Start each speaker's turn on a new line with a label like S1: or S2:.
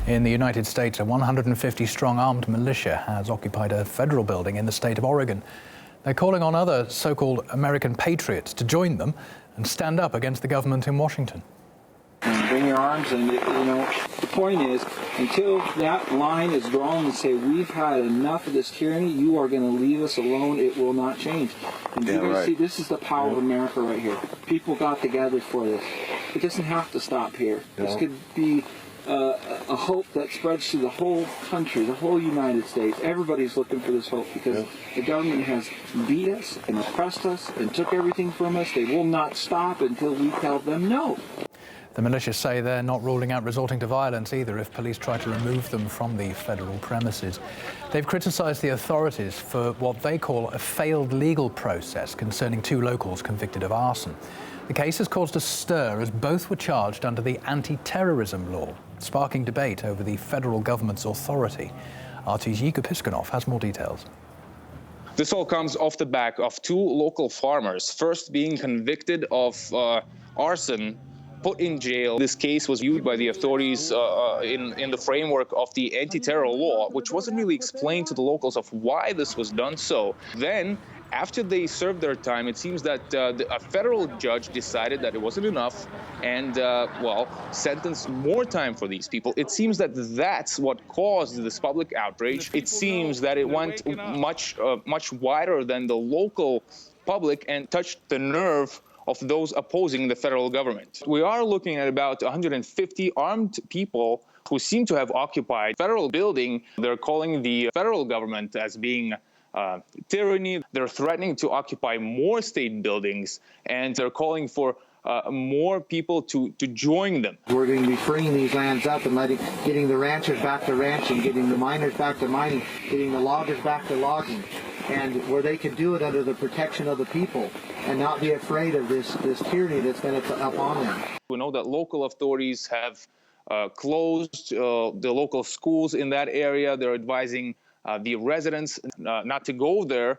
S1: In the United States, a 150-strong armed militia has occupied a federal building in the state of Oregon. They're calling on other so-called American patriots to join them and stand up against the government in Washington.
S2: Bring your arms, and the point is, until that line is drawn and say we've had enough of this tyranny, you are going to leave us alone. It will not change. And you guys see, this is the power of America right here. People got together for this. It doesn't have to stop here. This could be a hope that spreads to the whole country, the whole United States. Everybody's looking for this hope because the government has beat us and oppressed us and took everything from us. They will not stop until we tell them no.
S1: The militia say they're not ruling out resorting to violence either if police try to remove them from the federal premises. They've criticised the authorities for what they call a failed legal process concerning two locals convicted of arson. The case has caused a stir as both were charged under the anti-terrorism law, sparking debate over the federal government's authority. RT's Yiga Piskunov has more details.
S3: This all comes off the back of two local farmers, first being convicted of arson, put in jail. This case was viewed by the authorities in the framework of the anti-terror law, which wasn't really explained to the locals of why this was done so. Then, after they served their time, it seems that a federal judge decided that it wasn't enough and, sentenced more time for these people. It seems that that's what caused this public outrage. It seems that it went much wider than the local public and touched the nerve of those opposing the federal government. We are looking at about 150 armed people who seem to have occupied federal building. They're calling the federal government as being tyranny. They're threatening to occupy more state buildings, and they're calling for more people to join them.
S2: We're going to be freeing these lands up and getting the ranchers back to ranching, getting the miners back to mining, getting the loggers back to logging, and where they can do it under the protection of the people and not be afraid of this tyranny that's been upon them.
S3: We know that local authorities have closed the local schools in that area. They're advising the residents not to go there.